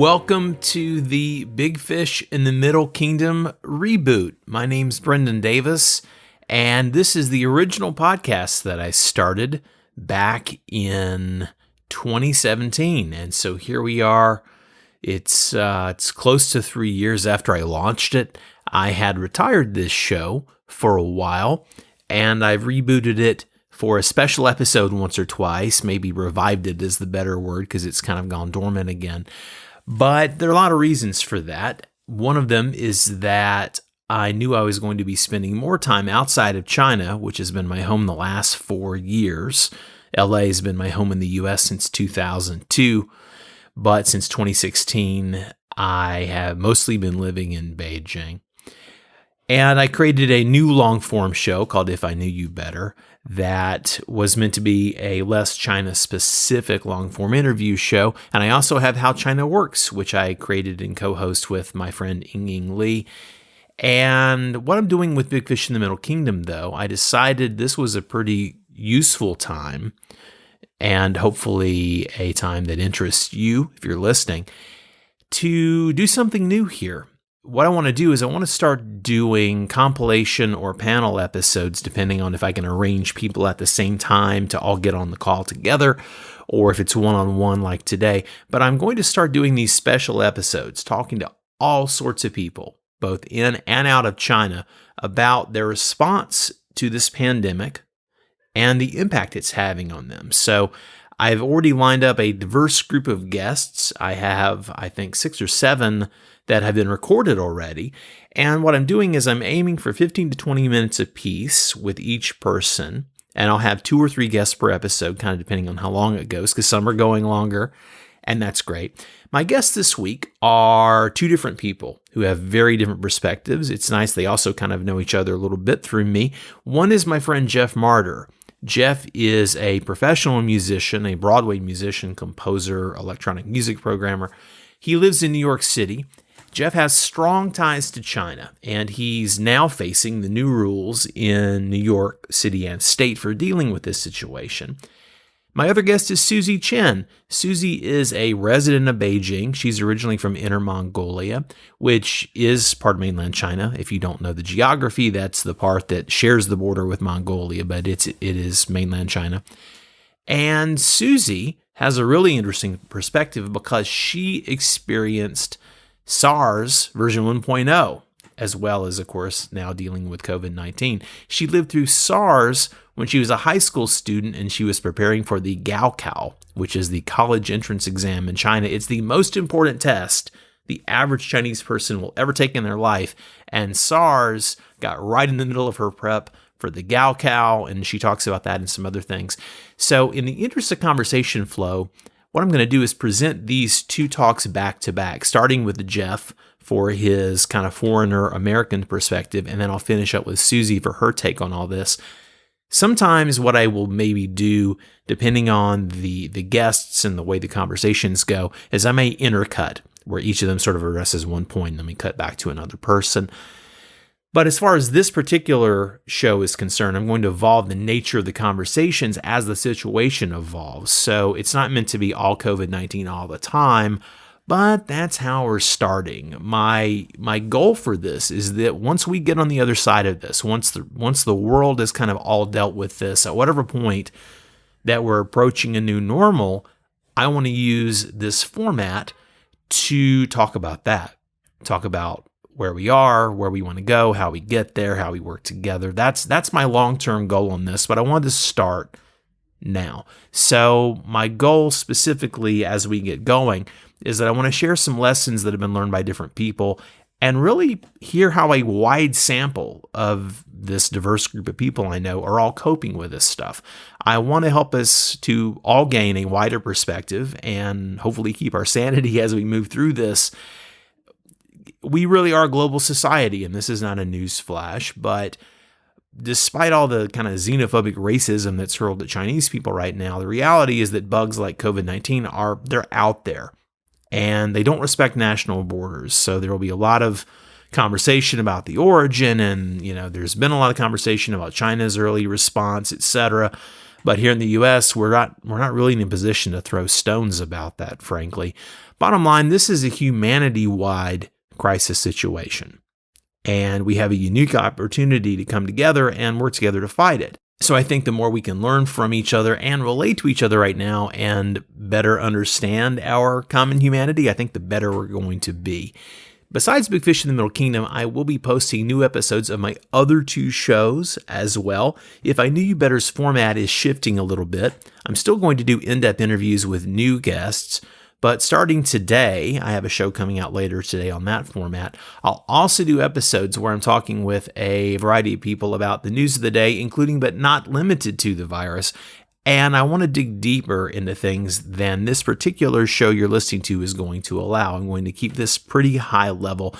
Welcome to the Big Fish in the Middle Kingdom reboot. My name's Brendan Davis, and this is the original podcast that I started back in 2017. And so here we are. It's close to 3 years after I launched it. I had retired this show for a while, and I've rebooted it for a special episode once or twice. Maybe revived it is the better word because it's kind of gone dormant again. But there are a lot of reasons for that. One of them is that I knew I was going to be spending more time outside of China, which has been my home the last 4 years. LA has been my home in the US since 2002, but since 2016, I have mostly been living in Beijing. And I created a new long-form show called If I Knew You Better that was meant to be a less China-specific long-form interview show. And I also have How China Works, which I created and co-host with my friend Ying Li. And what I'm doing with Big Fish in the Middle Kingdom, though, I decided this was a pretty useful time and hopefully a time that interests you, if you're listening, to do something new here. What I want to do is I want to start doing compilation or panel episodes, depending on if I can arrange people at the same time to all get on the call together, or if it's one-on-one like today. But I'm going to start doing these special episodes, talking to all sorts of people, both in and out of China, about their response to this pandemic and the impact it's having on them. So I've already lined up a diverse group of guests. I have, I think, 6 or 7 that have been recorded already. And what I'm doing is I'm aiming for 15 to 20 minutes apiece with each person. And I'll have 2 or 3 guests per episode, kind of depending on how long it goes, because some are going longer, and that's great. My guests this week are 2 different people who have very different perspectives. It's nice they also kind of know each other a little bit through me. One is my friend Jeff MARDER. Jeff is a professional musician, a Broadway musician, composer, electronic music programmer. He lives in New York City. Jeff has strong ties to China, and he's now facing the new rules in New York City and state for dealing with this situation. My other guest is Susie Qin. Susie is a resident of Beijing. She's originally from Inner Mongolia, which is part of mainland China. If you don't know the geography, that's the part that shares the border with Mongolia, but it is mainland China. And Susie has a really interesting perspective because she experienced SARS version 1.0, as well as, of course, now dealing with COVID-19. She lived through SARS when she was a high school student and she was preparing for the Gaokao, which is the college entrance exam in China. It's the most important test the average Chinese person will ever take in their life. And SARS got right in the middle of her prep for the Gaokao, and she talks about that and some other things. So in the interest of conversation flow, what I'm going to do is present these 2 talks back to back, starting with Jeff for his kind of foreigner American perspective, and then I'll finish up with Susie for her take on all this. Sometimes what I will maybe do, depending on the guests and the way the conversations go, is I may intercut, where each of them sort of addresses one point, and then we cut back to another person. But as far as this particular show is concerned, I'm going to evolve the nature of the conversations as the situation evolves. So it's not meant to be all COVID-19 all the time, but that's how we're starting. My goal for this is that once we get on the other side of this, once the world is kind of all dealt with this, at whatever point that we're approaching a new normal, I want to use this format to talk about that, talk about where we are, where we want to go, how we get there, how we work together. That's my long-term goal on this, but I wanted to start now. So my goal specifically as we get going is that I want to share some lessons that have been learned by different people and really hear how a wide sample of this diverse group of people I know are all coping with this stuff. I want to help us to all gain a wider perspective and hopefully keep our sanity as we move through this. We really are a global society, and this is not a news flash, but despite all the kind of xenophobic racism that's hurled at Chinese people right now, the reality is that bugs like COVID-19 they're out there, and they don't respect national borders. So there will be a lot of conversation about the origin, and there's been a lot of conversation about China's early response, etc. But here in the U.S., we're not really in a position to throw stones about that, frankly. Bottom line, this is a humanity-wide crisis situation, and we have a unique opportunity to come together and work together to fight it. So I think the more we can learn from each other and relate to each other right now and better understand our common humanity, I think the better we're going to be. Besides Big Fish in the Middle Kingdom, I will be posting new episodes of my other two shows as well. If I Knew You Better's format is shifting a little bit, I'm still going to do in-depth interviews with new guests, but starting today, I have a show coming out later today on that format. I'll also do episodes where I'm talking with a variety of people about the news of the day, including but not limited to the virus. And I want to dig deeper into things than this particular show you're listening to is going to allow. I'm going to keep this pretty high level.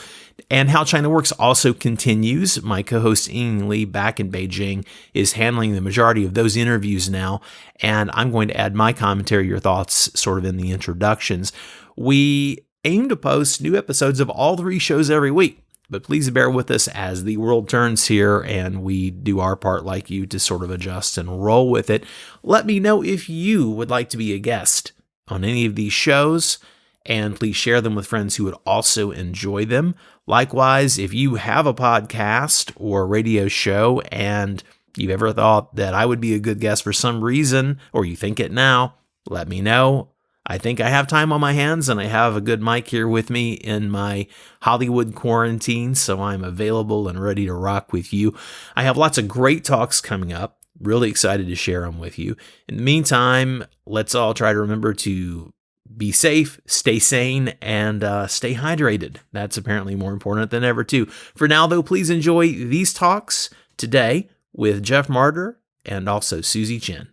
And How China Works also continues. My co-host Ying Li back in Beijing is handling the majority of those interviews now. And I'm going to add my commentary or thoughts sort of in the introductions. We aim to post new episodes of all three shows every week. But please bear with us as the world turns here and we do our part like you to sort of adjust and roll with it. Let me know if you would like to be a guest on any of these shows, and please share them with friends who would also enjoy them. Likewise, if you have a podcast or a radio show and you've ever thought that I would be a good guest for some reason, or you think it now, let me know. I think I have time on my hands, and I have a good mic here with me in my Hollywood quarantine, so I'm available and ready to rock with you. I have lots of great talks coming up. Really excited to share them with you. In the meantime, let's all try to remember to be safe, stay sane, and stay hydrated. That's apparently more important than ever, too. For now, though, please enjoy these talks today with Jeff Marder and also Susie Qin.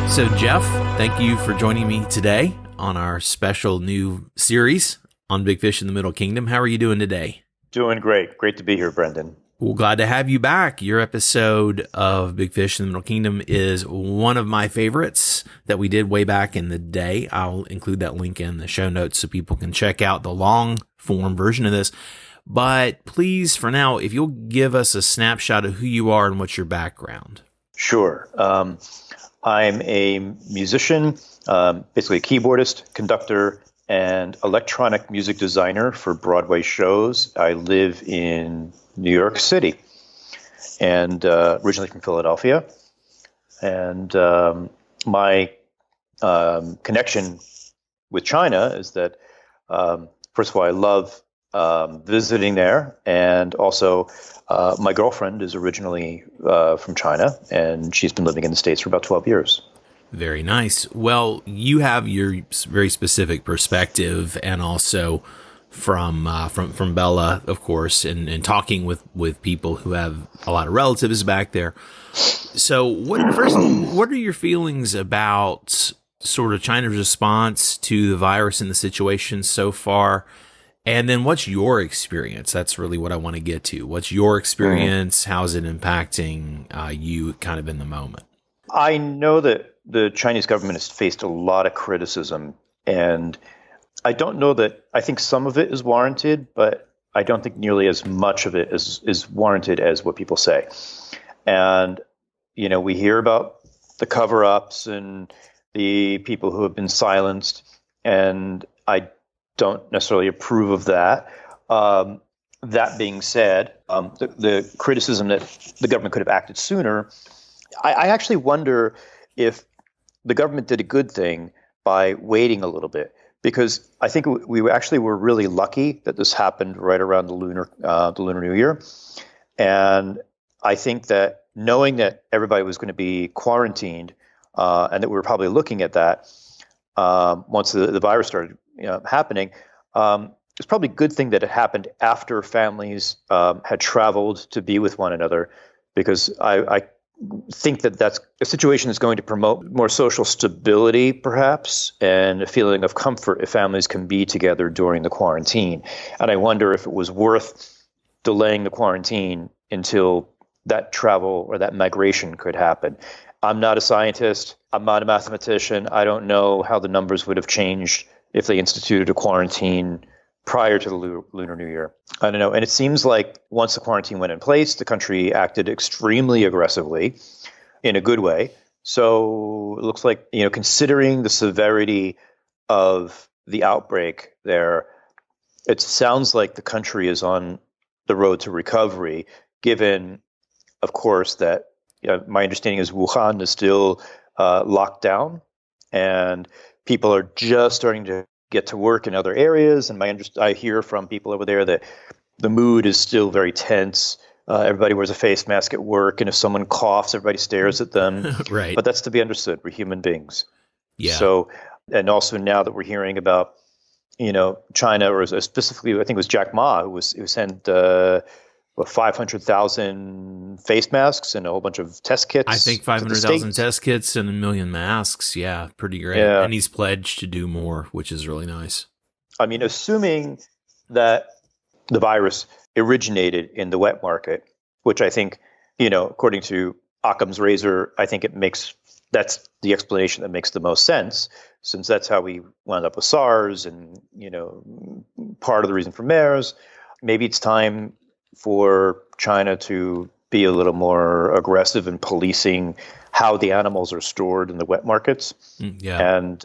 So, Jeff, thank you for joining me today on our special new series on Big Fish in the Middle Kingdom. How are you doing today? Doing great. Great to be here, Brendan. Well, glad to have you back. Your episode of Big Fish in the Middle Kingdom is one of my favorites that we did way back in the day. I'll include that link in the show notes so people can check out the long form version of this. But please, for now, if you'll give us a snapshot of who you are and what's your background. Sure. I'm a musician, basically a keyboardist, conductor, and electronic music designer for Broadway shows. I live in New York City, and originally from Philadelphia. And my connection with China is that, first of all, I love visiting there, and also my girlfriend is originally from China, and she's been living in the States for about 12 years. Very nice. Well, you have your very specific perspective, and also from Bella, of course, and talking with people who have a lot of relatives back there. So, what are your feelings about sort of China's response to the virus and the situation so far? And then what's your experience? That's really what I want to get to. What's your experience? How's it impacting you kind of in the moment? I know that the Chinese government has faced a lot of criticism, and I don't know that, I think some of it is warranted, but I don't think nearly as much of it is warranted as what people say. And, you know, we hear about the cover-ups and the people who have been silenced, and I don't necessarily approve of that. That being said, the criticism that the government could have acted sooner, I actually wonder if the government did a good thing by waiting a little bit, because I think we actually were really lucky that this happened right around the Lunar New Year. And I think that knowing that everybody was going to be quarantined, and that we were probably looking at that once the virus started happening, it's probably a good thing that it happened after families had traveled to be with one another, because I think that that's a situation that's going to promote more social stability, perhaps, and a feeling of comfort if families can be together during the quarantine. And I wonder if it was worth delaying the quarantine until that travel or that migration could happen. I'm not a scientist. I'm not a mathematician. I don't know how the numbers would have changed if they instituted a quarantine prior to the Lunar New Year. I don't know. And it seems like once the quarantine went in place, the country acted extremely aggressively in a good way. So it looks like, considering the severity of the outbreak there, it sounds like the country is on the road to recovery, given, of course, that my understanding is Wuhan is still locked down and people are just starting to get to work in other areas. And I hear from people over there that the mood is still very tense. Everybody wears a face mask at work, and if someone coughs, everybody stares at them. Right. But that's to be understood. We're human beings. Yeah. So, and also now that we're hearing about, China, or specifically, I think it was Jack Ma who sent 500,000 face masks and a whole bunch of test kits. I think 500,000 test kits and 1 million masks. Yeah, pretty great. Yeah. And he's pledged to do more, which is really nice. I mean, assuming that the virus originated in the wet market, which I think, according to Occam's razor, I think that's the explanation that makes the most sense, since that's how we wound up with SARS and, part of the reason for MERS. Maybe it's time for China to be a little more aggressive in policing how the animals are stored in the wet markets. Yeah. And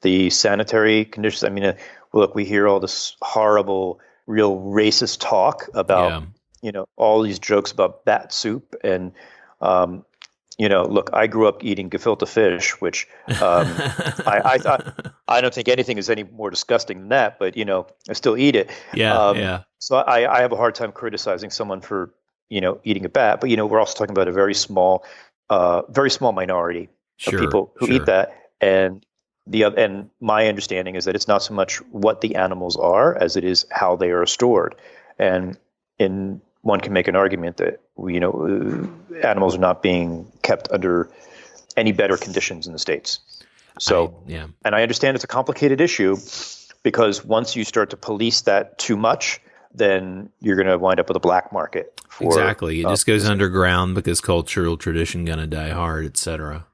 the sanitary conditions. I mean, look, we hear all this horrible, real racist talk about, all these jokes about bat soup. And, look, I grew up eating gefilte fish, which I don't think anything is any more disgusting than that, but, I still eat it. Yeah. So I have a hard time criticizing someone for, eating a bat. But, we're also talking about a very small minority of people who eat that. And and my understanding is that it's not so much what the animals are as it is how they are stored. And one can make an argument that animals are not being kept under any better conditions in the States. So, and I understand it's a complicated issue, because once you start to police that too much, then you're going to wind up with a black market. Exactly. It just goes underground because cultural tradition going to die hard, etc.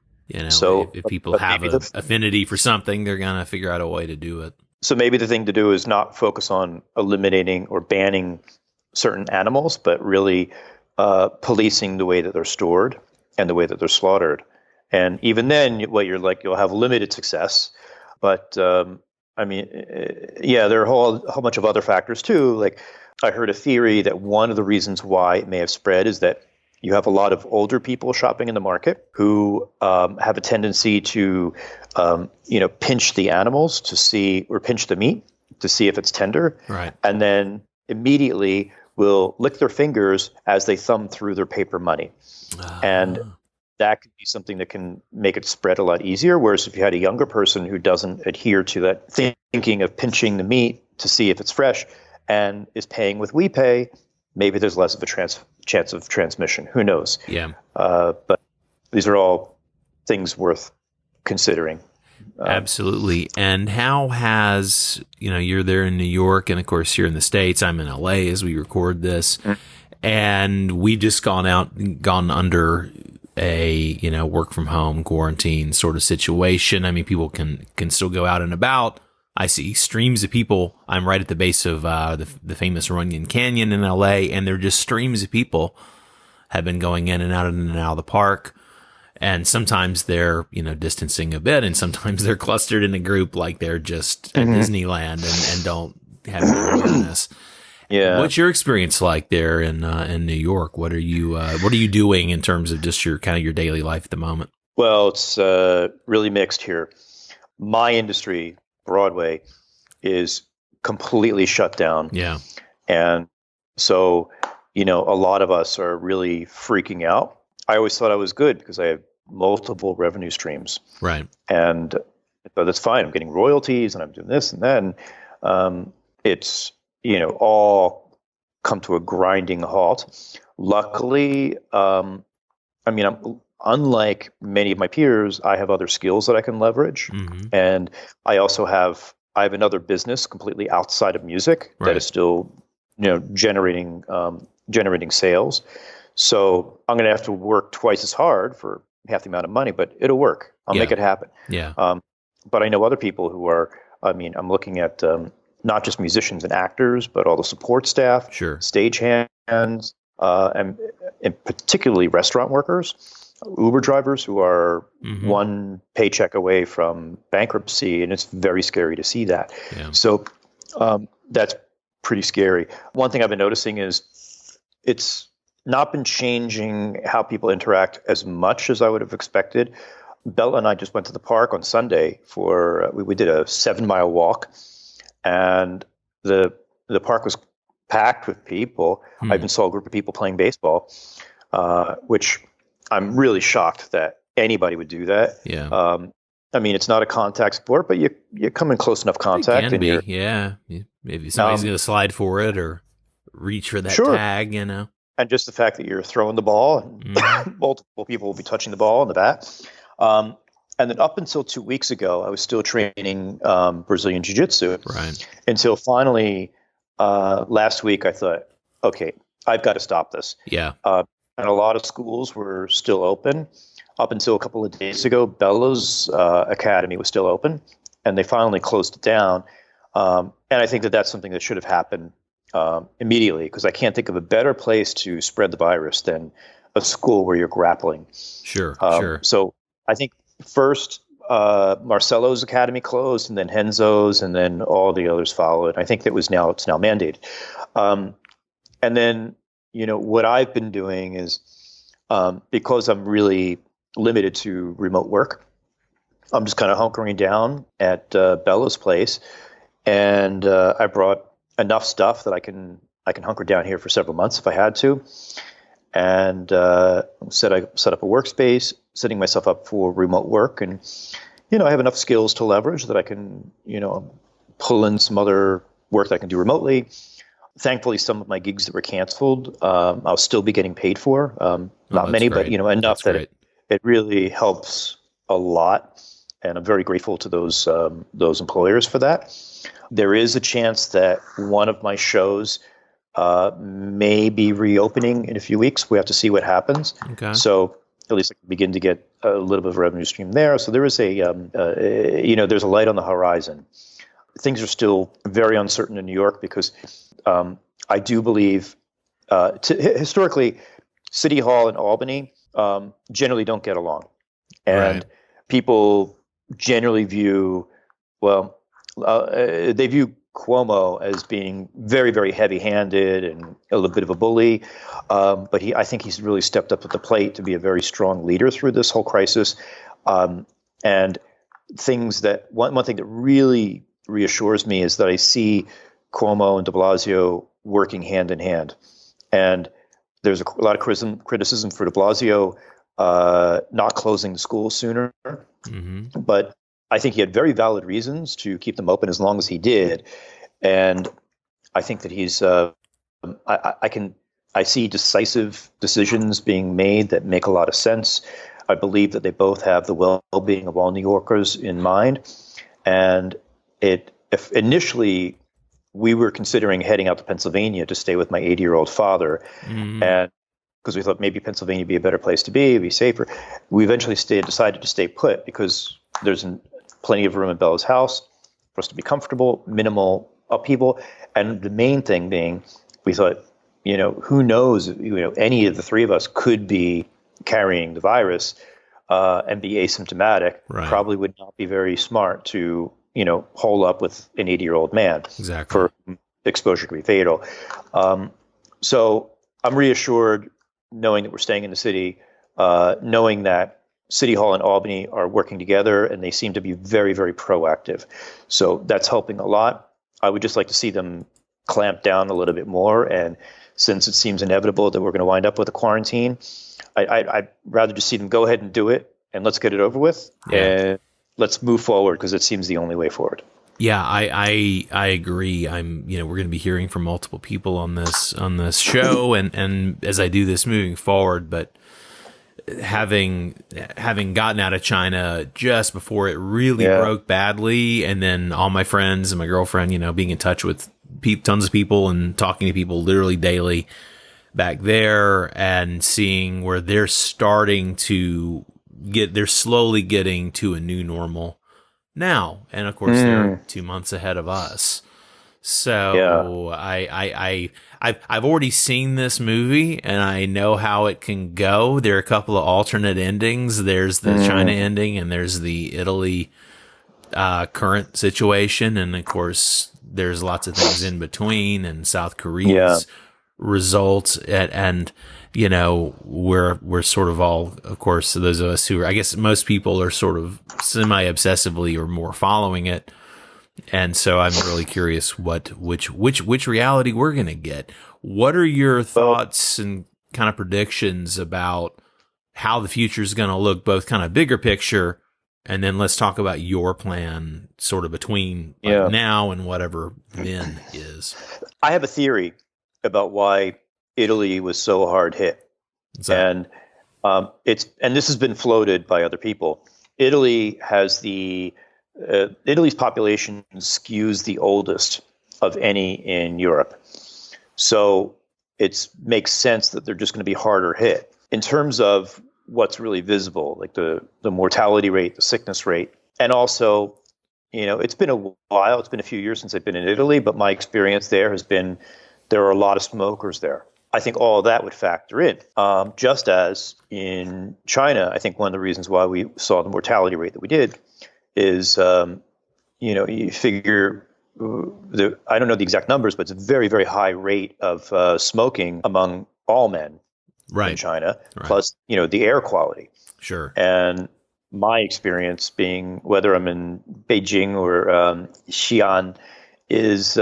So if people have an affinity for something, they're going to figure out a way to do it. So maybe the thing to do is not focus on eliminating or banning certain animals, but really policing the way that they're stored and the way that they're slaughtered. And even then, you'll have limited success. But there are a whole bunch of other factors too. Like, I heard a theory that one of the reasons why it may have spread is that you have a lot of older people shopping in the market who have a tendency to, pinch the animals or pinch the meat to see if it's tender. Right. And then immediately will lick their fingers as they thumb through their paper money. And that could be something that can make it spread a lot easier. Whereas if you had a younger person who doesn't adhere to that thinking of pinching the meat to see if it's fresh and is paying with WePay, maybe there's less of a chance of transmission. Who knows? Yeah. But these are all things worth considering. Absolutely. And how has, you're there in New York, and of course you're in the States. I'm in LA as we record this. And we just gone under a, work from home quarantine sort of situation. I mean, people can still go out and about. I see streams of people. I'm right at the base of the famous Runyon Canyon in LA, and there are just streams of people have been going in and out of the park. And sometimes they're, distancing a bit, and sometimes they're clustered in a group like they're just at Disneyland and don't have any awareness. Yeah. What's your experience like there in New York? What are you doing in terms of just your daily life at the moment? Well, it's really mixed here. My industry, Broadway, is completely shut down. Yeah. And so, a lot of us are really freaking out. I always thought I was good because I have multiple revenue streams. Right. And but that's fine. I'm getting royalties and I'm doing this and that. And it's, all come to a grinding halt. Luckily, I'm unlike many of my peers, I have other skills that I can leverage. And I also have another business completely outside of music that is still, generating sales. So I'm going to have to work twice as hard for half the amount of money, but it'll work. I'll make it happen. Yeah. But I know other people who are, I'm looking at not just musicians and actors, but all the support staff, Sure. stagehands, and particularly restaurant workers, Uber drivers who are one paycheck away from bankruptcy, and it's very scary to see that. Yeah. So that's pretty scary. One thing I've been noticing is it's not been changing how people interact as much as I would have expected. Bella and I just went to the park on Sunday for we did a 7-mile walk, and the park was packed with people. I even saw a group of people playing baseball, which I'm really shocked that anybody would do that. Yeah. I mean, it's not a contact sport, but you come in close enough contact. It can be, yeah. Maybe somebody's going to slide for it or reach for that tag, you know. And just the fact that you're throwing the ball, and multiple people will be touching the ball and the bat. And then up until 2 weeks ago, I was still training Brazilian Jiu-Jitsu. Right. Until finally, last week, I thought, okay, I've got to stop this. Yeah. And a lot of schools were still open. Up until a couple of days ago, Bella's academy was still open, and they finally closed it down. And I think that that's something that should have happened immediately, because I can't think of a better place to spread the virus than a school where you're grappling. Sure. So I think first Marcelo's academy closed, and then Henzo's, and then all the others followed. I think it's now mandated. And then, what I've been doing is, because I'm really limited to remote work, I'm just kind of hunkering down at Bella's place, and I brought enough stuff that I can hunker down here for several months if I had to, and set up a workspace, setting myself up for remote work, and I have enough skills to leverage that I can pull in some other work that I can do remotely. Thankfully, some of my gigs that were canceled, I'll still be getting paid for. Not many, great. but enough that's that it really helps a lot, and I'm very grateful to those employers for that. There is a chance that one of my shows may be reopening in a few weeks. We have to see what happens. Okay. So at least I can begin to get a little bit of a revenue stream there. So there is there's a light on the horizon. Things are still very uncertain in New York because I do believe historically, City Hall and Albany generally don't get along, and people generally view they view Cuomo as being very, very heavy-handed and a little bit of a bully, but I think he's really stepped up to the plate to be a very strong leader through this whole crisis. And things that one thing that really reassures me is that I see Cuomo and de Blasio working hand in hand. And there's a lot of criticism for de Blasio not closing the school sooner, but I think he had very valid reasons to keep them open as long as he did. And I think that he's I see decisive decisions being made that make a lot of sense. I believe that they both have the well-being of all New Yorkers in mind. And if initially we were considering heading out to Pennsylvania to stay with my 80-year-old father, and because we thought maybe Pennsylvania would be a better place to be safer, we eventually decided to stay put because there's plenty of room in Bella's house for us to be comfortable, minimal upheaval. And the main thing being, we thought, who knows, any of the three of us could be carrying the virus and be asymptomatic. Right. Probably would not be very smart to, hole up with an 80-year-old man. Exactly. For exposure could be fatal. So I'm reassured knowing that we're staying in the city, knowing that City Hall and Albany are working together, and they seem to be very, very proactive. So that's helping a lot. I would just like to see them clamp down a little bit more. And since it seems inevitable that we're going to wind up with a quarantine, I'd rather just see them go ahead and do it, and let's get it over with, and let's move forward, because it seems the only way forward. Yeah, I agree. We're going to be hearing from multiple people on this show, and as I do this moving forward, but having gotten out of China just before it really broke badly, and then all my friends and my girlfriend, being in touch with tons of people and talking to people literally daily back there, and seeing where they're starting to they're slowly getting to a new normal now. And of course, they're 2 months ahead of us. Yeah. So I've already seen this movie and I know how it can go. There are a couple of alternate endings. There's the China ending and there's the Italy current situation, and of course there's lots of things in between, and South Yeah. Korea's results, and we're sort of all, of course, those of us who are, I guess most people are sort of semi obsessively or more following it. And so I'm really curious which reality we're going to get. What are your thoughts and kind of predictions about how the future is going to look, both kind of bigger picture, and then let's talk about your plan sort of between now and whatever then is. I have a theory about why Italy was so hard hit. And this has been floated by other people. Italy's population skews the oldest of any in Europe. So it makes sense that they're just going to be harder hit. In terms of what's really visible, like the mortality rate, the sickness rate, and also, it's been a while, it's been a few years since I've been in Italy, but my experience there has been there are a lot of smokers there. I think all of that would factor in. Just as in China, I think one of the reasons why we saw the mortality rate that we did is, you figure, I don't know the exact numbers, but it's a very, very high rate of smoking among all men in China, plus, the air quality. Sure. And my experience being, whether I'm in Beijing or Xi'an, is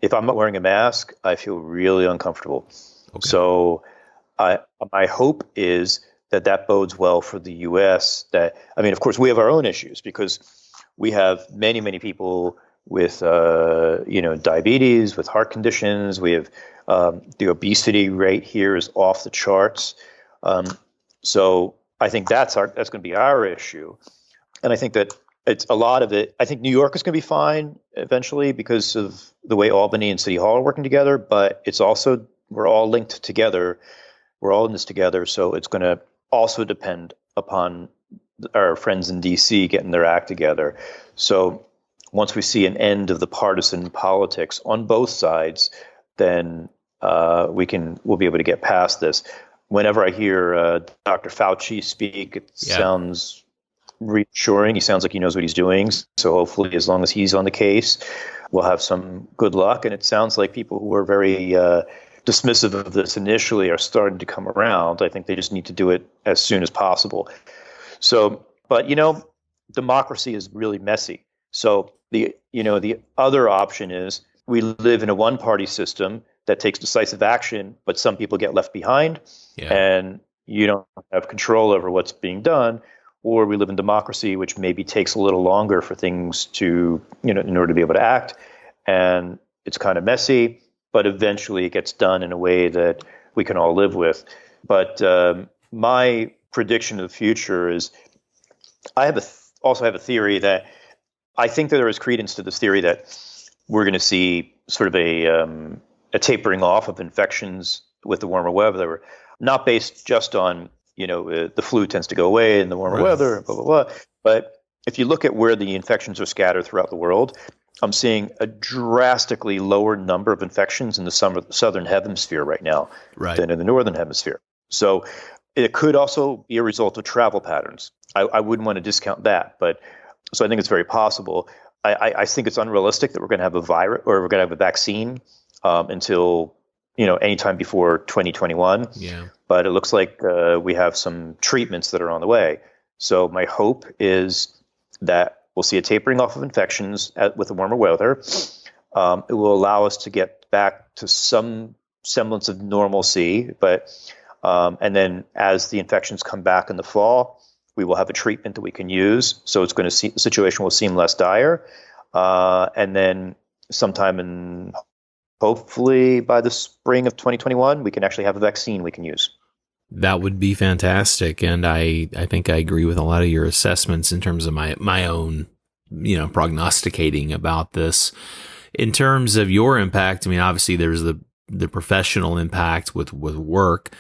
if I'm not wearing a mask, I feel really uncomfortable. Okay. So my hope is that bodes well for the U.S. Of course, we have our own issues because we have many, many people with, diabetes, with heart conditions. We have the obesity rate here is off the charts. So I think that's going to be our issue. And I think that it's a lot of it. I think New York is going to be fine eventually because of the way Albany and City Hall are working together. But it's also, we're all linked together. We're all in this together. So it's going to also depend upon our friends in D.C. getting their act together. So once we see an end of the partisan politics on both sides, then we'll be able to get past this. Whenever I hear Dr. Fauci speak, it sounds reassuring. He sounds like he knows what he's doing. So hopefully, as long as he's on the case, we'll have some good luck. And it sounds like people who were very dismissive of this initially are starting to come around. I think they just need to do it as soon as possible. So, but democracy is really messy. So the other option is we live in a one-party system that takes decisive action, but some people get left behind, and you don't have control over what's being done. Or we live in democracy, which maybe takes a little longer for things to, in order to be able to act, and it's kind of messy, but eventually it gets done in a way that we can all live with. But my prediction of the future is, I also have a theory that I think that there is credence to this theory that we're going to see sort of a tapering off of infections with the warmer weather, not based just on, the flu tends to go away in the warmer weather, blah, blah, blah. But if you look at where the infections are scattered throughout the world, I'm seeing a drastically lower number of infections in the southern hemisphere right now than in the northern hemisphere. So it could also be a result of travel patterns. I wouldn't want to discount that, but so I think it's very possible. I think it's unrealistic that we're going to have a virus or we're going to have a vaccine until anytime before 2021. Yeah. But it looks like we have some treatments that are on the way. So my hope is that we'll see a tapering off of infections with the warmer weather. It will allow us to get back to some semblance of normalcy, and then as the infections come back in the fall, we will have a treatment that we can use. So it's going to the situation will seem less dire. And then sometime hopefully by the spring of 2021, we can actually have a vaccine we can use. That would be fantastic. And I think I agree with a lot of your assessments in terms of my own, prognosticating about this. In terms of your impact, I mean, obviously there's the professional impact with work.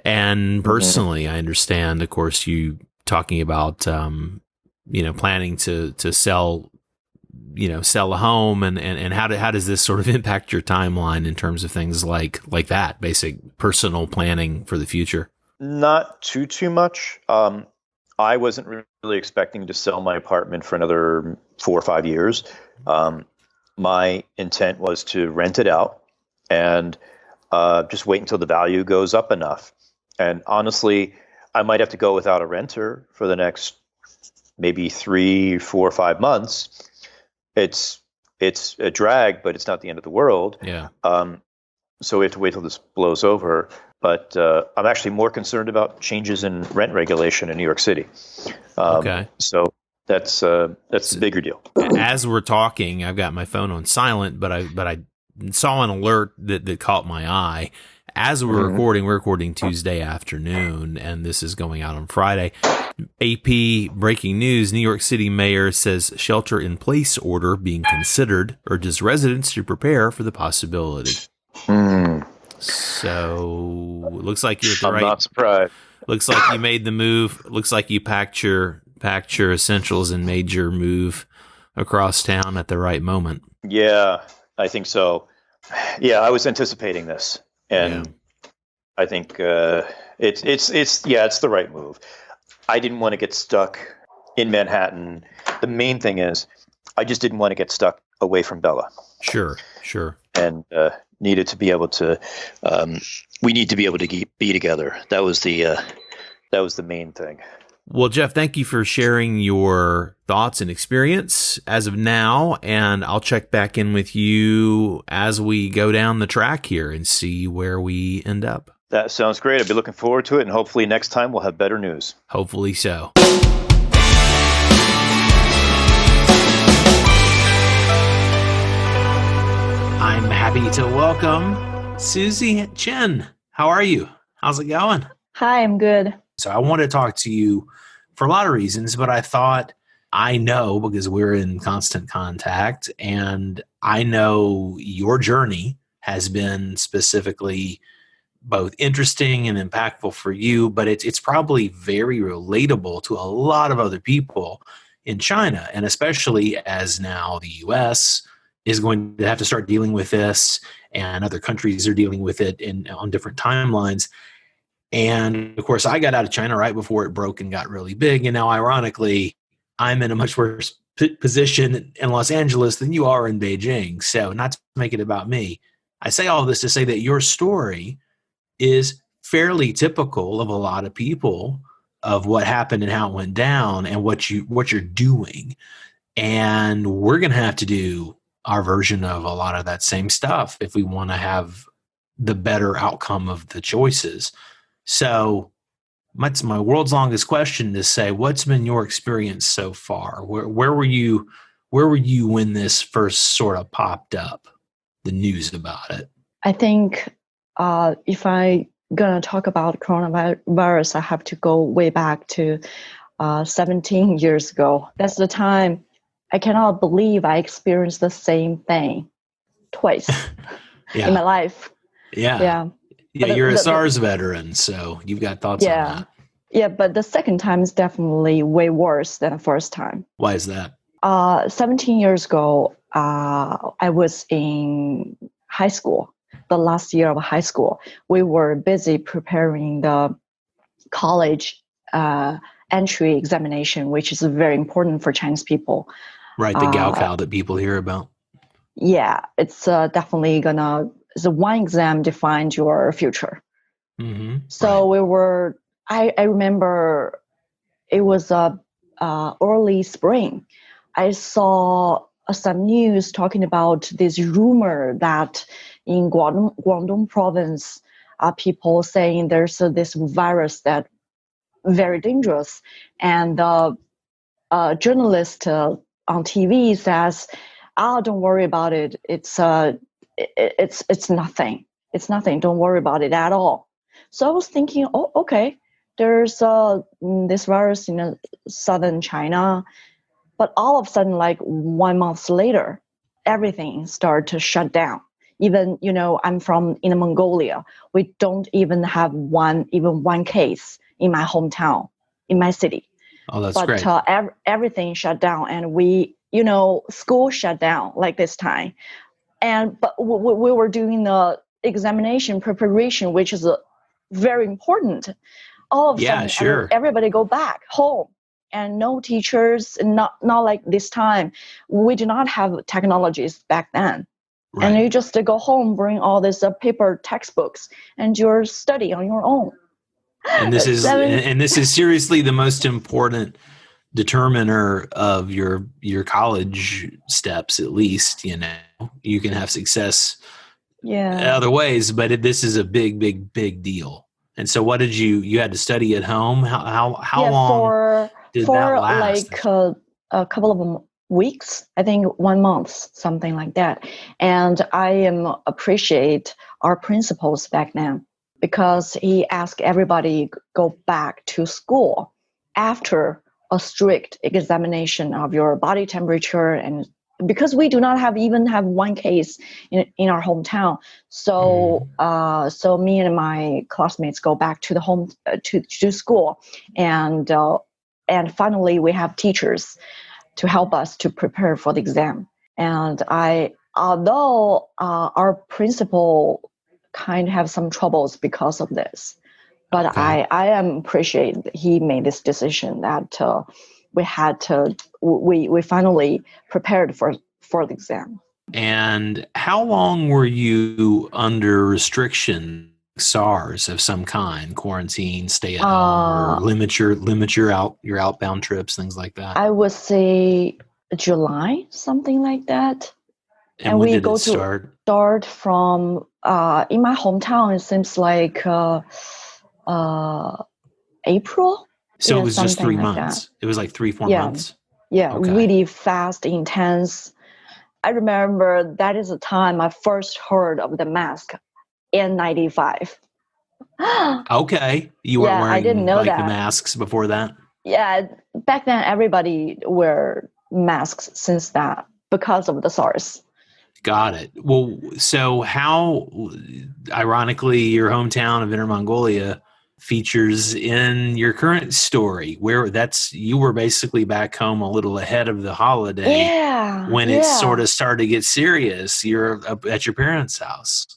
And personally, I understand, of course, you talking about, planning to sell sell a home, and how does this sort of impact your timeline in terms of things like that, basic personal planning for the future? Not too much. I wasn't really expecting to sell my apartment for another 4 or 5 years. My intent was to rent it out and just wait until the value goes up enough. And honestly, I might have to go without a renter for the next maybe 3, 4, 5 months. It's a drag, but it's not the end of the world. Yeah. So we have to wait till this blows over. But I'm actually more concerned about changes in rent regulation in New York City. Okay. So that's the bigger deal. As we're talking, I've got my phone on silent, but I saw an alert that caught my eye. As we're recording Tuesday afternoon, and this is going out on Friday. AP breaking news: New York City mayor says shelter-in-place order being considered urges residents to prepare for the possibility. So it looks like you're at the right. I'm not surprised. Looks like you made the move. Looks like you packed your essentials and made your move across town at the right moment. Yeah, I think so. Yeah, I was anticipating this, and I think it's the right move. I didn't want to get stuck in Manhattan. The main thing is, I just didn't want to get stuck away from Bella. Sure. And needed to be able to. We need to be able to be together. That was the main thing. Well, Jeff, thank you for sharing your thoughts and experience as of now, and I'll check back in with you as we go down the track here and see where we end up. That sounds great. I'll be looking forward to it, and hopefully next time we'll have better news. Hopefully so. I'm happy to welcome Susie Qin. How are you? How's it going? Hi, I'm good. So I want to talk to you for a lot of reasons, but I thought I know because we're in constant contact, and I know your journey has been specifically both interesting and impactful for you, but it's probably very relatable to a lot of other people in China, and especially as now the U.S. is going to have to start dealing with this, and other countries are dealing with it on different timelines. And of course, I got out of China right before it broke and got really big. And now, ironically, I'm in a much worse position in Los Angeles than you are in Beijing. So not to make it about me, I say all of this to say that your story is fairly typical of a lot of people, of what happened and how it went down and what you're doing. And we're going to have to do our version of a lot of that same stuff if we want to have the better outcome of the choices. So that's my world's longest question to say, what's been your experience so far? Where were you when this first sort of popped up, the news about it? I think if I gonna talk about coronavirus, I have to go way back to 17 years ago. That's the time I cannot believe I experienced the same thing twice in my life. Yeah, you're a SARS veteran, so you've got thoughts on that. Yeah, but the second time is definitely way worse than the first time. Why is that? 17 years ago, I was in high school, the last year of high school. We were busy preparing the college entry examination, which is very important for Chinese people. Right, the Gaokao that people hear about. Yeah, it's definitely it's one exam defines your future. Mm-hmm. So we were, I remember it was early spring. I saw some news talking about this rumor that in Guangdong province, people saying there's this virus that very dangerous. And the journalist on TV says, don't worry about it. It's nothing. It's nothing. Don't worry about it at all. So I was thinking, okay, there's this virus in southern China, but all of a sudden, like 1 month later, everything started to shut down. Even, I'm from Inner Mongolia. We don't even have one case in my hometown, in my city. Oh, that's great. But everything shut down, and we school shut down like this time. But we were doing the examination preparation, which is very important. All of a Yeah, sudden, sure. everybody go back home, and no teachers. Not like this time. We do not have technologies back then, Right. and you just go home, bring all this paper textbooks, and your study on your own. And this is and this is seriously the most important determiner of your college steps. At least you can have success other ways, but this is a big deal. And so, what did you had to study at home? How long did that last? Like a couple of weeks, I think 1 month, something like that. And I appreciate our principals back then, because he asked everybody go back to school after a strict examination of your body temperature, and because we do not even have one case in our hometown, so so me and my classmates go back to the home to school, and finally we have teachers to help us to prepare for the exam. And although our principal kind of have some troubles because of this, but okay. I am appreciate he made this decision that we finally prepared for the exam. And how long were you under restriction, SARS of some kind, quarantine, stay at home, or limit your outbound trips, things like that? I would say July, something like that. And when did it start from in my hometown. It seems like April. So it was just 3 months. It was like 3-4 months. Yeah, okay. Really fast, intense. I remember that is the time I first heard of the mask, N95. Okay, you weren't wearing I didn't know the masks before that? Yeah, back then everybody wear masks since that because of the SARS. Got it. Well, so how, ironically, your hometown of Inner Mongolia features in your current story, where you were basically back home a little ahead of the holiday when it sort of started to get serious. You're at your parents' house.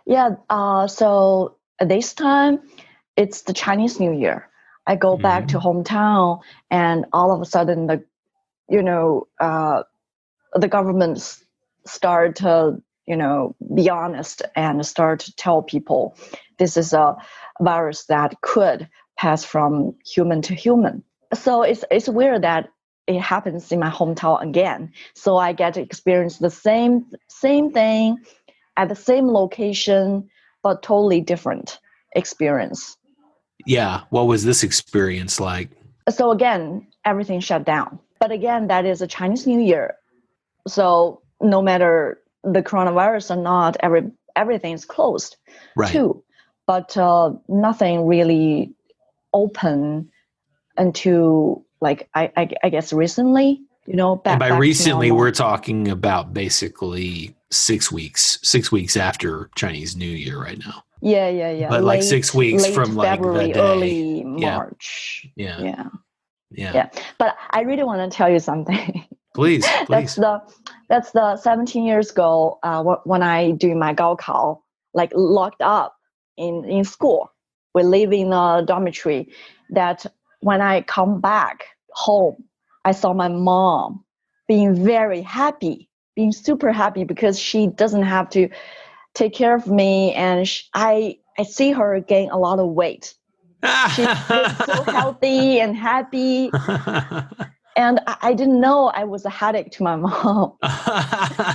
Yeah. So this time it's the Chinese New Year. I go back to hometown, and all of a sudden the government start to be honest and start to tell people this is a virus that could pass from human to human. So it's weird that it happens in my hometown again. So I get to experience the same thing at the same location, but totally different experience. Yeah. What was this experience like? So again, everything shut down. But again, that is a Chinese New Year. So no matter the coronavirus or not, everything is closed too. But nothing really open until I guess recently, and by recently, we're talking about basically 6 weeks. 6 weeks after Chinese New Year right now. Yeah. But like 6 weeks from February, the day. early March. Yeah. But I really want to tell you something. Please. That's the 17 years ago when I do my gaokao, like locked up in school. We live in a dormitory. That when I come back home, I saw my mom being very happy, being super happy because she doesn't have to take care of me, and I see her gain a lot of weight. She was so healthy and happy. And I didn't know I was a headache to my mom.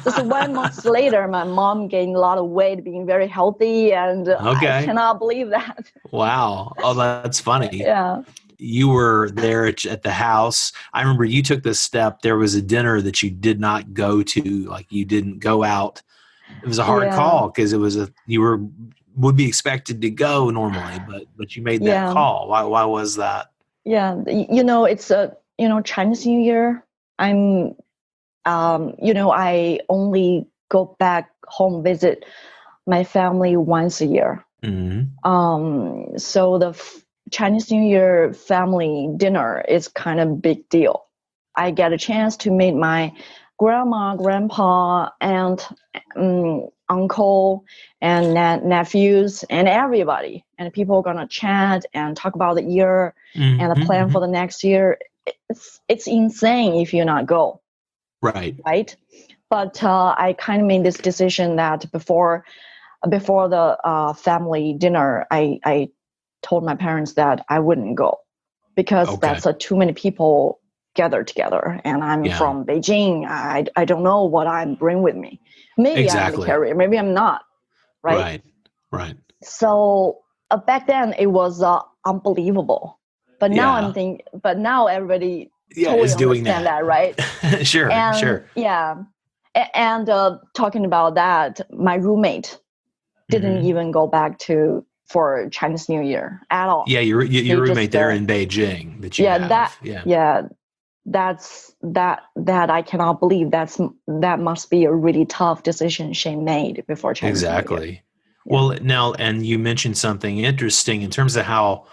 So 1 month later, my mom gained a lot of weight, being very healthy, and I cannot believe that. Wow. Oh, that's funny. Yeah. You were there at the house. I remember you took this step. There was a dinner that you did not go to, like you didn't go out. It was a hard call because would be expected to go normally, but you made that call. Why was that? Yeah, it's a Chinese New Year. I'm I only go back home, visit my family once a year. So the Chinese New Year family dinner is kind of big deal. I get a chance to meet my grandma, grandpa, aunt, uncle, and nephews, and everybody. And people are gonna chat and talk about the year and the plan for the next year. It's insane if you not go. Right. But I kind of made this decision that before the family dinner, I told my parents that I wouldn't go because that's too many people gathered together, and I'm from Beijing. I don't know what I bring with me. Maybe I'm the carrier, maybe I'm not. Right. So back then it was unbelievable, but now I'm thinking. But now everybody totally is doing understand that, right? Sure. Yeah, and talking about that, my roommate didn't even go back for Chinese New Year at all. Yeah, your roommate there in Beijing that you have. That I cannot believe. That must be a really tough decision she made before Chinese New Year. Exactly. Well, now, and you mentioned something interesting in terms of how,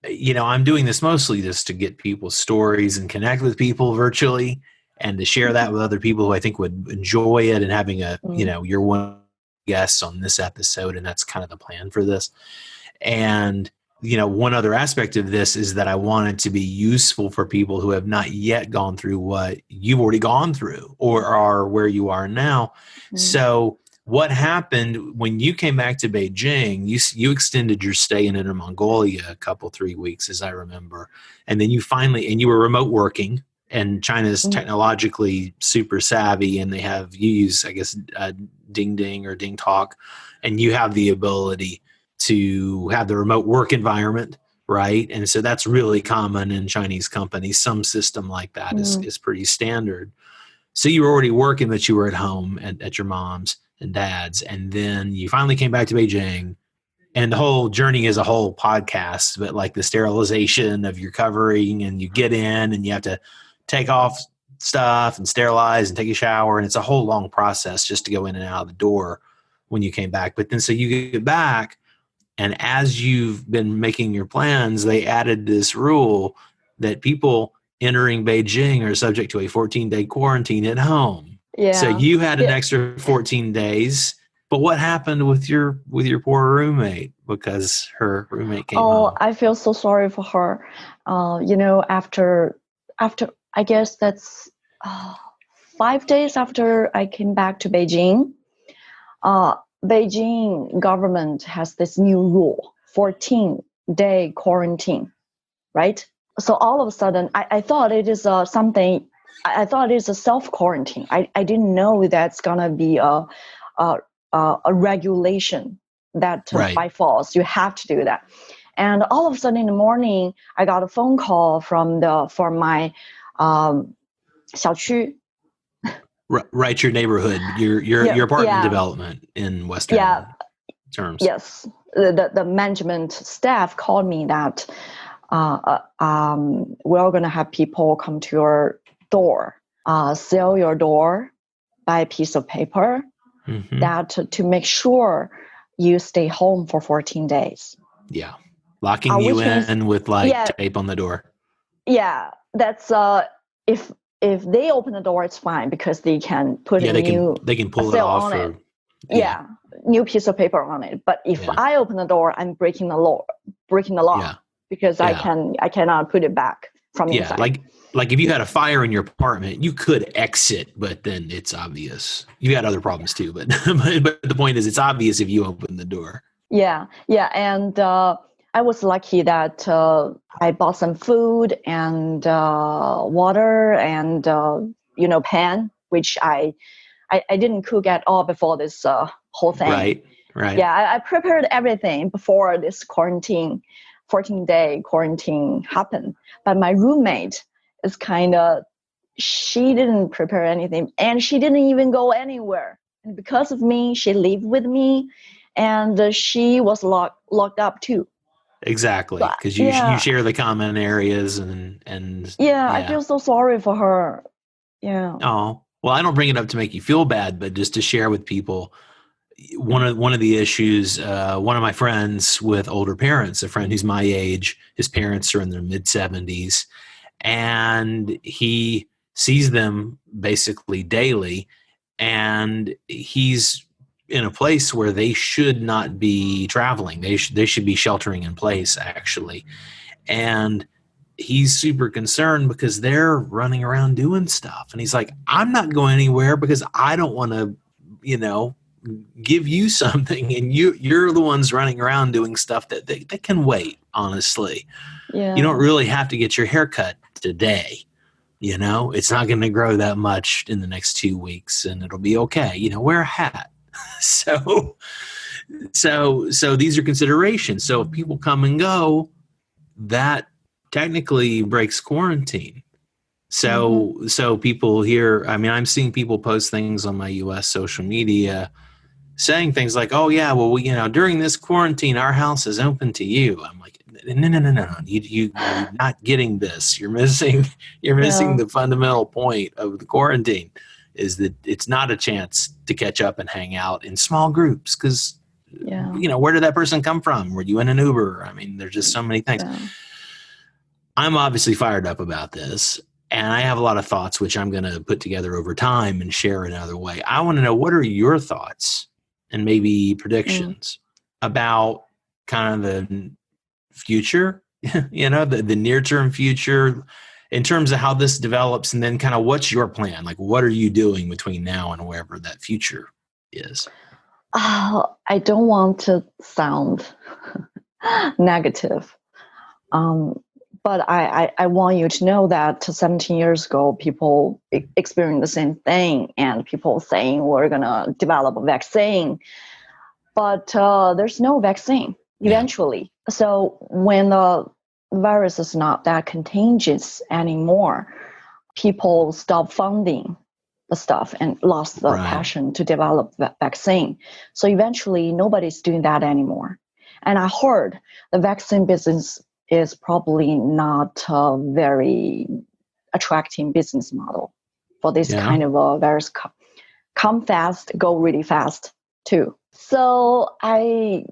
I'm doing this mostly just to get people's stories and connect with people virtually and to share that with other people who I think would enjoy it, and having you're one guest on this episode, and that's kind of the plan for this. And one other aspect of this is that I want it to be useful for people who have not yet gone through what you've already gone through or are where you are now. So what happened when you came back to Beijing? You extended your stay in Inner Mongolia a couple, 3 weeks, as I remember. And then you were remote working, and China's technologically super savvy, and you use, I guess, Ding Ding or Ding Talk, and you have the ability to have the remote work environment, right? And so that's really common in Chinese companies. Some system like that is pretty standard. So you were already working, but you were at home at your mom's and dad's, and then you finally came back to Beijing, and the whole journey is a whole podcast, but like the sterilization of your covering, and you get in and you have to take off stuff and sterilize and take a shower, and it's a whole long process just to go in and out of the door when you came back. But then so you get back, and as you've been making your plans, they added this rule that people entering Beijing are subject to a 14-day quarantine at home. Yeah. So you had an extra 14 days. But what happened with your poor roommate, because her roommate came home? I feel so sorry for her. After I guess that's 5 days after I came back to Beijing, Beijing government has this new rule, 14-day quarantine, right? So all of a sudden, I thought it is something. I thought it is a self-quarantine. I didn't know that's gonna be a regulation that by force you have to do that. And all of a sudden in the morning, I got a phone call from my 小区. Right, your neighborhood, your apartment development in Western terms. Yes, the management staff called me that we're going to have people come to your door, seal your door by a piece of paper, that to make sure you stay home for 14 days. Yeah, locking you in with tape on the door. Yeah, that's if they open the door, it's fine because they can put they can pull it off on it. New piece of paper on it. But if I open the door, I'm breaking the law because I cannot put it back from inside. Like if you had a fire in your apartment, you could exit, but then it's obvious. You had other problems too, but but the point is, it's obvious if you open the door. Yeah, and I was lucky that I bought some food and water and pan, which I didn't cook at all before this whole thing. Right. Yeah, I prepared everything before this 14-day quarantine happened. But my roommate is she didn't prepare anything, and she didn't even go anywhere. And because of me, she lived with me, and she was locked up too. Exactly, because you share the common areas and I feel so sorry for her. Yeah. Oh, well, I don't bring it up to make you feel bad, but just to share with people. One of the issues, one of my friends with older parents, a friend who's my age, his parents are in their mid-70s, and he sees them basically daily, and he's in a place where they should not be traveling. They should be sheltering in place, actually. And he's super concerned because they're running around doing stuff. And he's like, I'm not going anywhere because I don't want to, give you something. And you're the ones running around doing stuff that they can wait, honestly. Yeah. You don't really have to get your hair cut today. It's not going to grow that much in the next 2 weeks, and it'll be okay. Wear a hat. So these are considerations. So if people come and go, that technically breaks quarantine. So people here, I'm seeing people post things on my US social media saying things like, oh yeah, well, during this quarantine, our house is open to you. I'm like, no. You're not getting this. You're missing the fundamental point of the quarantine, is that it's not a chance to catch up and hang out in small groups. Cause where did that person come from? Were you in an Uber? There's just so many things. Yeah. I'm obviously fired up about this, and I have a lot of thoughts, which I'm going to put together over time and share another way. I want to know, what are your thoughts and maybe predictions about kind of the future, the near-term future, in terms of how this develops, and then kind of what's your plan? Like, what are you doing between now and wherever that future is? I don't want to sound negative. But I want you to know that 17 years ago, people experienced the same thing, and people saying we're going to develop a vaccine. But there's no vaccine eventually. Yeah. So when the virus is not that contagious anymore, people stop funding the stuff and lost the passion to develop the vaccine. So eventually, nobody's doing that anymore. And I heard the vaccine business is probably not a very attractive business model for this kind of a virus. Come fast, go really fast too. So I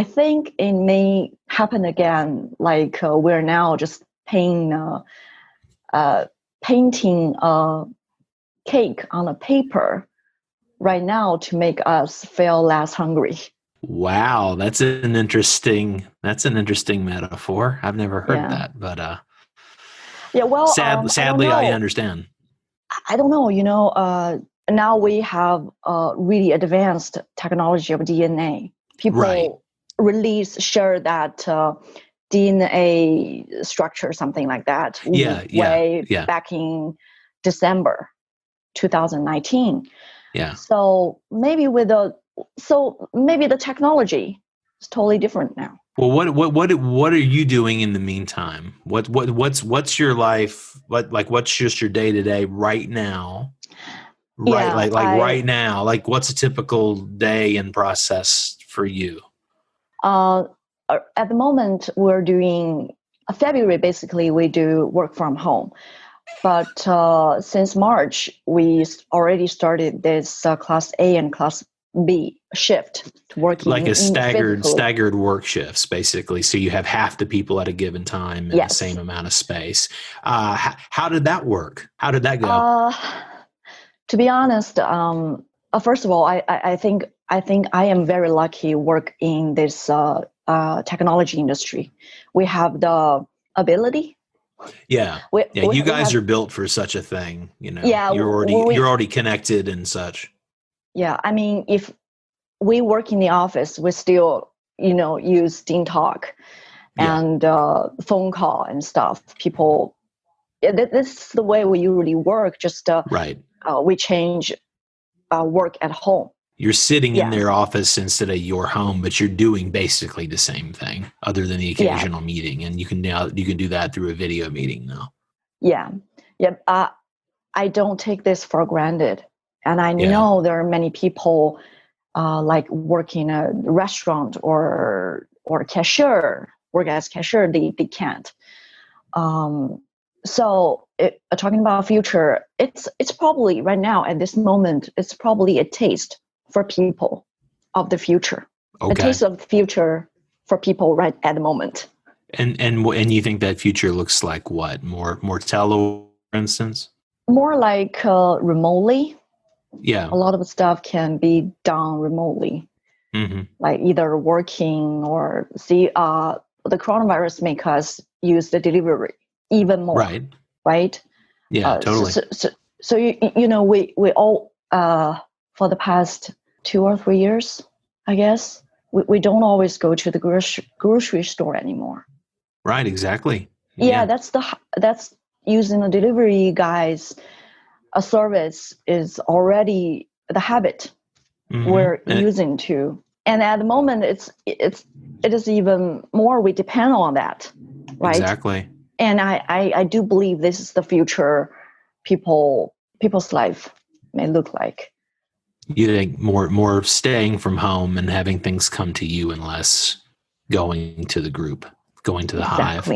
think it may happen again. Like we're now just painting a cake on a paper right now to make us feel less hungry. Wow, that's an interesting metaphor. I've never heard that, but sadly, I understand. I don't know. Now we have really advanced technology of DNA. People share that DNA structure, something like that. Back in December 2019. Yeah. So maybe the technology is totally different now. Well, what are you doing in the meantime? What's your life? What's just your day to day right now? Right now, like what's a typical day and process for you? At the moment, we're doing February. Basically, we do work from home. But since March, we already started this Class A and Class B shift to working like a staggered work shifts, basically. So you have half the people at a given time in the same amount of space. How did that work? How did that go? To be honest, first of all, I think I am very lucky work in this technology industry. We have the ability. Yeah, you guys are built for such a thing. You're already connected and such. Yeah, if we work in the office, we still, use Team Talk and phone call and stuff. People, this is the way we usually work. Just we change work at home. You're sitting in their office instead of your home, but you're doing basically the same thing, other than the occasional meeting. And you can do that through a video meeting now. Yeah. I don't take this for granted. And I know there are many people like work in a restaurant or cashier, work as cashier, they can't. So talking about future, it's probably right now at this moment, it's probably a taste for people of the future. Okay. A taste of the future for people right at the moment. And you think that future looks like what? More tele, for instance? more like remotely. Yeah. A lot of stuff can be done remotely, like either working or the coronavirus make us use the delivery even more, right? Yeah, totally. So we all for the past 2 or 3 years, I guess, we don't always go to the grocery store anymore. Right, exactly. Yeah, that's using the delivery guys. A service is already the habit we're using to, and at the moment it is even more. We depend on that, right? Exactly. And I do believe this is the future. People's life may look like. You think more staying from home and having things come to you, and less going to the group, going to the hive.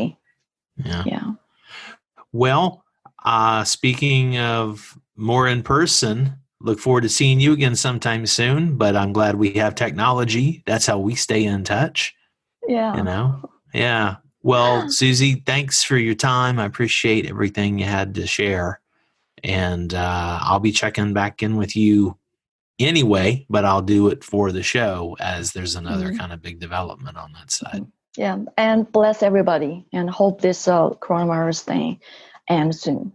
Yeah. Well, speaking of more in person, look forward to seeing you again sometime soon, but I'm glad we have technology. That's how we stay in touch. Yeah. Yeah. Well, Susie, thanks for your time. I appreciate everything you had to share. And I'll be checking back in with you anyway, but I'll do it for the show as there's another kind of big development on that side. Yeah. And bless everybody, and hope this coronavirus thing ends soon.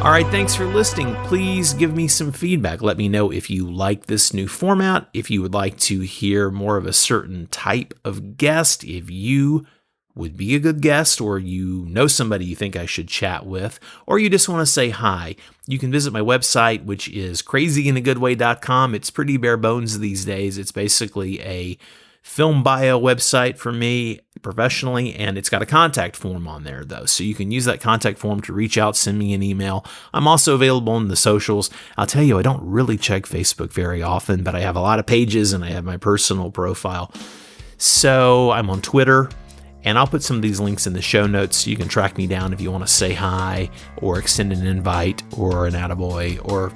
All right, thanks for listening. Please give me some feedback. Let me know if you like this new format, if you would like to hear more of a certain type of guest, if you would be a good guest, or you know somebody you think I should chat with, or you just want to say hi. You can visit my website, which is crazyinagoodway.com. It's pretty bare bones these days. It's basically a film bio website for me professionally, and it's got a contact form on there though, so you can use that contact form to reach out, send me an email. I'm also available on the socials. I'll tell you, I don't really check Facebook very often, but I have a lot of pages and I have my personal profile. So I'm on Twitter, and I'll put some of these links in the show notes so you can track me down if you want to say hi or extend an invite or an attaboy or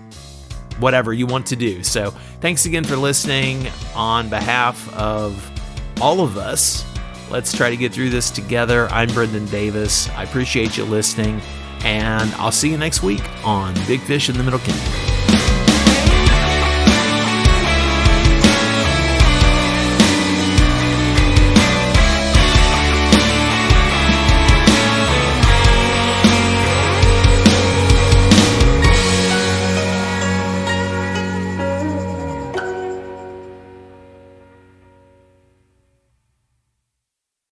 whatever you want to do. So thanks again for listening. On behalf of all of us, let's try to get through this together. I'm Brendan Davis. I appreciate you listening, and I'll see you next week on Big Fish in the Middle Kingdom.